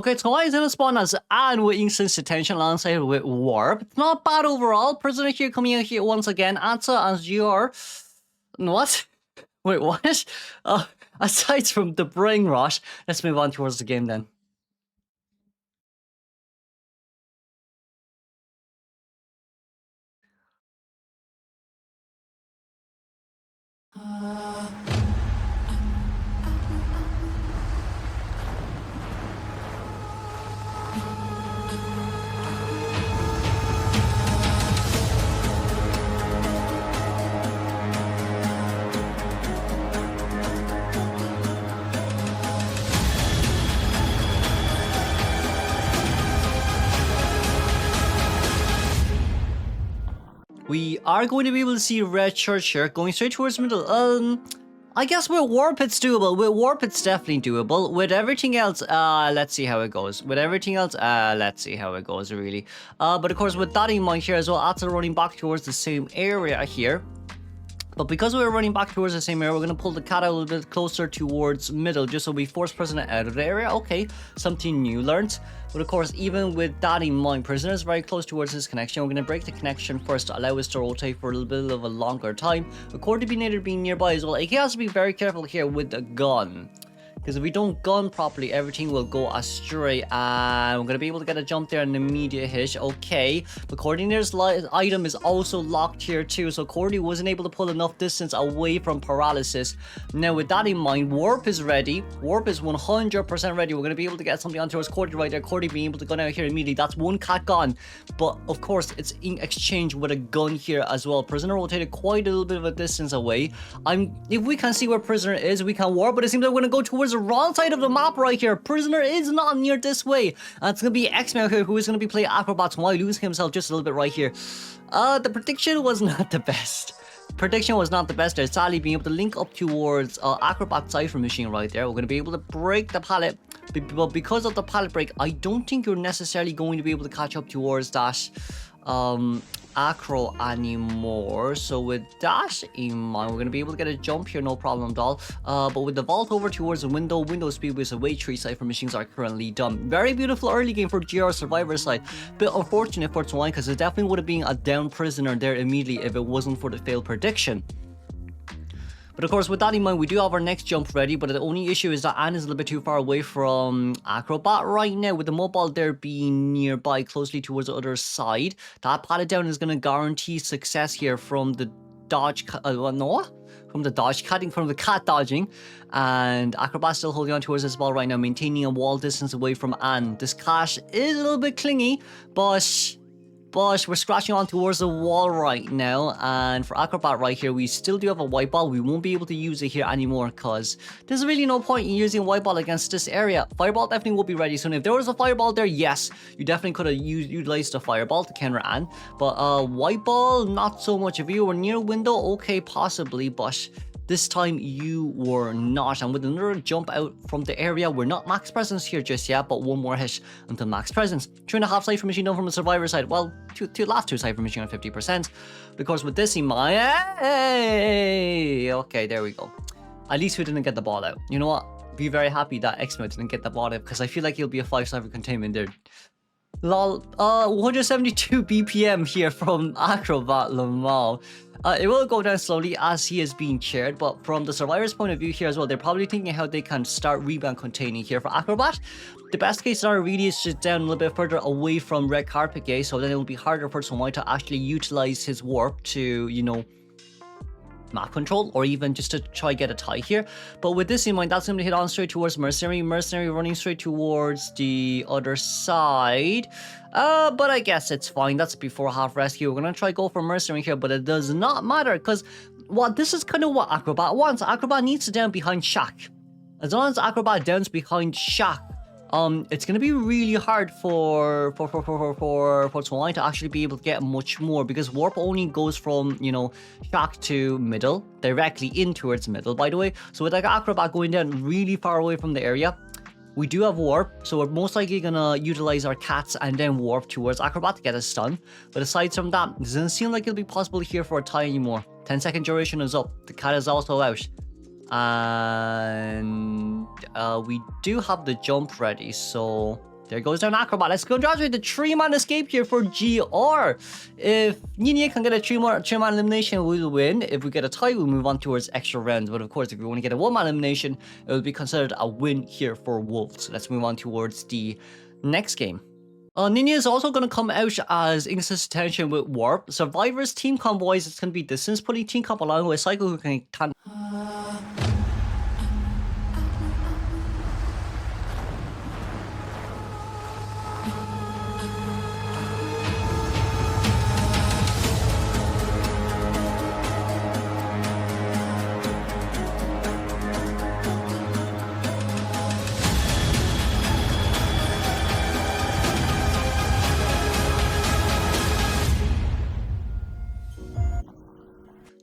Okay, Twice in a spawn as and with instance detention alongside with warp. It's not bad overall. Prisoner here coming out here once again. Answer as you are. What? Wait, what? Aside from the brain rot, let's move on towards the game then. We are going to be able to see Red Church here going straight towards the middle. I guess with Warp it's doable. With Warp it's definitely doable. With everything else, let's see how it goes. With everything else, let's see how it goes really. But of course with that in mind here as well, after running back towards the same area here. But because we're running back towards the same area, we're going to pull the cat out a little bit closer towards middle, just so we force prisoner out of the area. Okay, something new learned. But of course, even with that in mind, prisoner is very close towards his connection. We're going to break the connection first to allow us to rotate for a little bit of a longer time. The coordinator being nearby as well. He has to be very careful here with the gun. Because if we don't gun properly, everything will go astray. And we're going to be able to get a jump there and an immediate hit. Okay. The coordinator's item is also locked here too. So Cordy wasn't able to pull enough distance away from paralysis. Now with that in mind, Warp is ready. Warp is 100% ready. We're going to be able to get something onto us. Cordy right there. Cordy being able to gun out here immediately. That's one cat gone. But of course, it's in exchange with a gun here as well. Prisoner rotated quite a little bit of a distance away. If we can see where Prisoner is, we can warp. But it seems like we're going to go towards the wrong side of the map right here. Prisoner is not near this way. And it's going to be X-Men here who is going to be playing Acrobats while losing himself just a little bit right here. The prediction was not the best. Prediction was not the best there. Sadly, being able to link up towards Acrobat Cipher machine right there. We're going to be able to break the pallet. But because of the pallet break, I don't think you're necessarily going to be able to catch up towards that acro anymore. So with that in mind, we're going to be able to get a jump here, no problem at all. But with the vault over towards the window speed with the way 3 Cipher machines are currently done. Very beautiful early game for GR Survivor side. Bit unfortunate for Twine because it definitely would have been a down prisoner there immediately if it wasn't for the failed prediction. But of course, with that in mind, we do have our next jump ready, but the only issue is that Anne is a little bit too far away from Acrobat right now, with the mobile there being nearby, closely towards the other side. That pallet down is going to guarantee success here from the dodge, from the cat dodging, and Acrobat still holding on towards this ball right now, maintaining a wall distance away from Anne. This cash is a little bit clingy, but we're scratching on towards the wall right now. And for Acrobat right here, we still do have a white ball. We won't be able to use it here anymore because there's really no point in using white ball against this area. Fireball definitely will be ready soon. If there was a fireball there, yes, you definitely could have utilized the fireball to counter Anne. But white ball, not so much. If you were near window, okay, possibly, but this time you were not. And with another jump out from the area, we're not max presence here just yet, but one more hit until max presence. 3.5 Cipher machine done from the survivor side. Well, last two Cipher machine on 50%. Because with this in mind, hey, okay, there we go. At least we didn't get the ball out. You know what? Be very happy that X-Men didn't get the ball out because I feel like he'll be a 5 Cipher containment there. Lol, 172 BPM here from Acrobat Lamal. It will go down slowly as he is being chaired, but from the survivor's point of view here as well, they're probably thinking how they can start rebound containing here for Acrobat. The best case scenario really is just down a little bit further away from Red Carpet Gate, so then it will be harder for someone to actually utilize his warp to, you know, map control or even just to try get a tie here. But with this in mind, that's going to hit on straight towards Mercenary running straight towards the other side. But I guess it's fine. That's before half rescue. We're going to try go for Mercenary here, but it does not matter because this is kind of what Acrobat wants. Acrobat needs to down behind Shaq. As long as Acrobat downs behind Shaq, it's gonna be really hard for Twine to actually be able to get much more because warp only goes from, you know, Shack to middle, directly in towards middle, by the way. So with like Acrobat going down really far away from the area, we do have warp, so we're most likely gonna utilize our cats and then warp towards Acrobat to get a stun. But aside from that, it doesn't seem like it'll be possible here for a tie anymore. 10-second duration is up. The cat is also out. And we do have the jump ready, so There goes down Acrobat. Let's congratulate the 3-man escape here for GR. If Ninia can get a 3-man elimination, we'll win. If we get a tie, we'll move on towards extra rounds. But of course, if we want to get a 1-man elimination, it will be considered a win here for Wolves. Let's move on towards the next game. Ninia is also going to come out as inconsistent tension with Warp. Survivors, team convoys, it's going to be distance pulling team comp along with Cycle who can...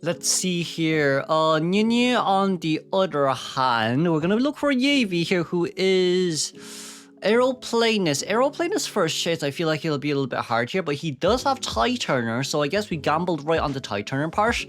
Let's see here. Ninia, on the other hand, we're gonna look for Yavi here, who is Aeroplanist. Aeroplanist first chase, I feel like it'll be a little bit hard here, but he does have Tie Turner, so I guess we gambled right on the Tie Turner part.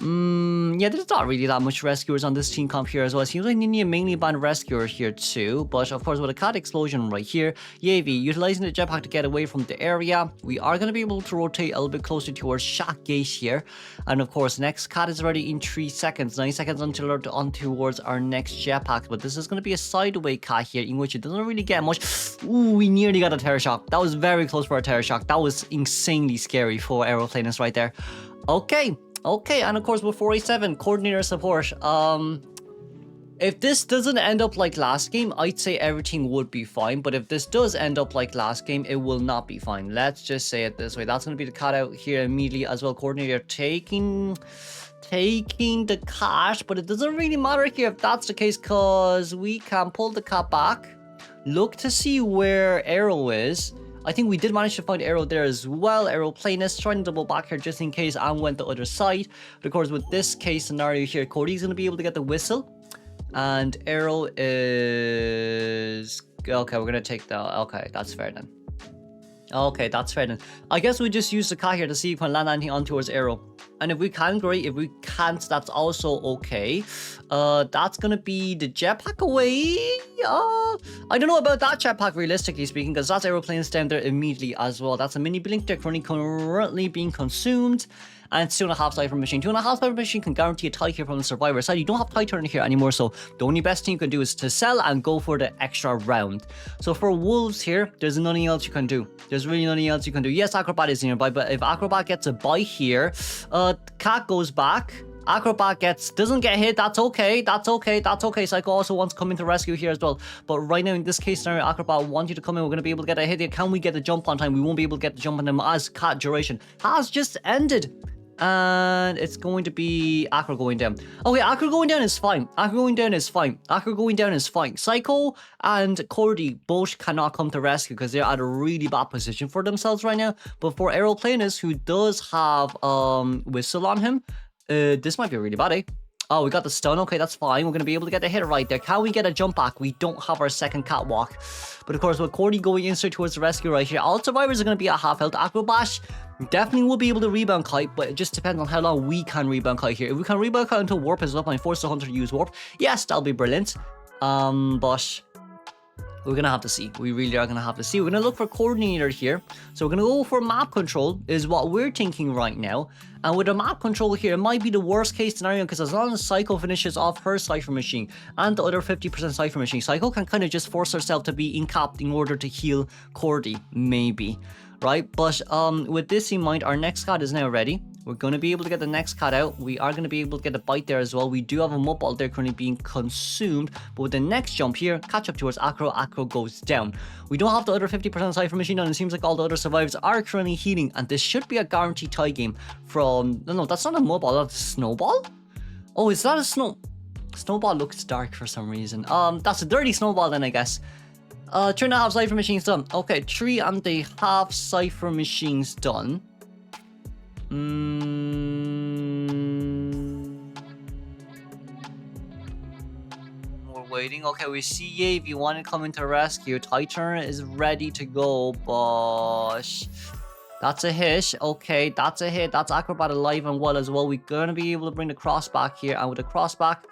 Yeah, there's not really that much rescuers on this team comp here as well. It seems like Ninia mainly banned rescuer here too, but of course with a cat explosion right here, Yavi utilizing the jetpack to get away from the area. We are going to be able to rotate a little bit closer towards Shack Gate here, and of course next cat is ready in 3 seconds, 9 seconds until on towards our next jetpack. But this is going to be a sideway cat here, in which it doesn't really get much. Ooh, we nearly got a terror shock. That was very close for a terror shock. That was insanely scary for Aeroplanist right there. Okay, and of course with 487 coordinator support, if this doesn't end up like last game, I'd say everything would be fine, but if this does end up like last game, it will not be fine. Let's just say it this way. That's going to be the cat out here immediately as well. Coordinator taking the cat, but it doesn't really matter here if that's the case, because we can pull the cat back, look to see where Arrow is. I think we did manage to find Arrow there as well. Aeroplanist trying to double back here just in case and went the other side. But of course with this case scenario here, Cody's going to be able to get the whistle. And Arrow is... Okay, we're going to take the... Okay, that's fair then. Okay, that's fair then. I guess we just use the cat here to see if we can land anything on towards Arrow. And if we can, great. If we can't, that's also okay. That's gonna be the jetpack away. I don't know about that jetpack realistically speaking, because that's aeroplanes down there immediately as well. That's a mini blink deck currently being consumed. And it's 2.5 Cipher machine. 2.5 Cipher machine can guarantee a tie here from the survivor side. You don't have tie turn here anymore, so the only best thing you can do is to sell and go for the extra round. So for Wolves here, there's nothing else you can do. There's really nothing else you can do. Yes, Acrobat is nearby, but if Acrobat gets a buy here, Cat goes back. Acrobat doesn't get hit. That's okay. Psycho also wants to come into rescue here as well. But right now in this case scenario, Acrobat wants you to come in. We're going to be able to get a hit here. Can we get the jump on time? We won't be able to get the jump on him as Cat duration has just ended. And it's going to be Acro going down. Okay, Acro going down is fine. Psycho and Cordy both cannot come to rescue because they're at a really bad position for themselves right now. But for Aeroplanist, who does have whistle on him, this might be really bad, eh? Oh, we got the stun. Okay, that's fine. We're going to be able to get the hit right there. Can we get a jump back? We don't have our second catwalk. But of course, with Cordy going in straight towards the rescue right here, all survivors are going to be at half health. Acrobat definitely will be able to rebound kite, but it just depends on how long we can rebound kite here. If we can rebound kite until warp is up and force the hunter to use warp, yes, that'll be brilliant. But we're going to have to see. We really are going to have to see. We're going to look for coordinator here. So we're going to go for map control is what we're thinking right now. And with a map control here, it might be the worst case scenario because as long as Psycho finishes off her Cipher machine and the other 50% Cipher machine, Psycho can kind of just force herself to be incapped in order to heal Cordy, maybe. Right? But with this in mind, our next card is now ready. We're going to be able to get the next cat out. We are going to be able to get a bite there as well. We do have a mud ball there currently being consumed. But with the next jump here, catch up towards Acro. Acro goes down. We don't have the other 50% Cipher machine and it seems like all the other survivors are currently healing. And this should be a guaranteed tie game from... No, that's not a mud ball. That's a snowball? Oh, is that a Snowball looks dark for some reason. That's a dirty snowball then, I guess. 3.5 Cipher machines done. Okay, 3.5 Cipher machines done. We're waiting. Okay, we see Yavi want to come into rescue. Titan is ready to go, but that's a hit. Okay, that's a hit. That's Acrobat alive and well as well. We're gonna be able to bring the cross back here, and with the cross back,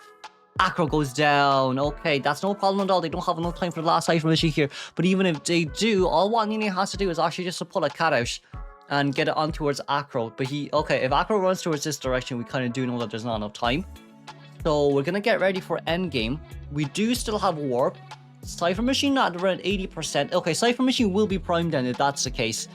Acro goes down. Okay, that's no problem at all. They don't have enough time for the last Cipher machine here. But even if they do, all what Nene has to do is actually just to pull a cat out and get it on towards Acro. But okay, if Acro runs towards this direction, we kind of do know that there's not enough time. So we're going to get ready for endgame. We do still have warp. Cipher machine not around 80%. Okay, Cipher machine will be primed then if that's the case.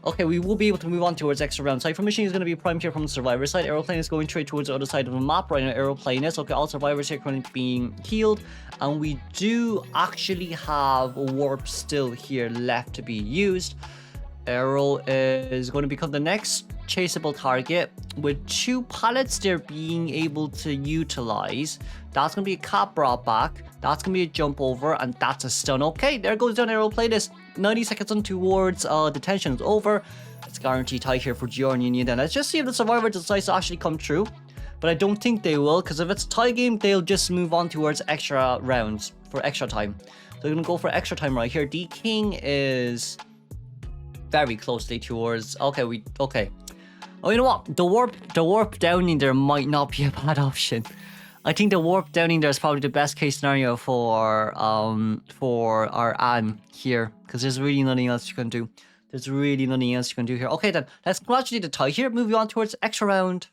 Okay, we will be able to move on towards extra round. Cipher machine is going to be primed here from the survivor side. Aeroplane is going straight towards the other side of the map. Right now, aeroplane is. Okay, all survivors here currently being healed. And we do actually have warp still here left to be used. Aero is going to become the next chaseable target with 2 pallets they're being able to utilize. That's going to be a cap brought back. That's going to be a jump over, and that's a stun. Okay, there goes down aeroplane. This 90 seconds on towards detention is over. It's guaranteed tie here for Giorni. Then let's just see if the survivor decides to actually come through. But I don't think they will, because if it's a tie game, they'll just move on towards extra rounds for extra time. So they're going to go for extra time right here. D King is very closely towards. Okay. Oh, you know what? The warp downing there might not be a bad option. I think the warp downing there is probably the best case scenario for our Anne here, because there's really nothing else you can do. There's really nothing else you can do here. Okay, then let's congratulate the tie here. Moving on towards extra round.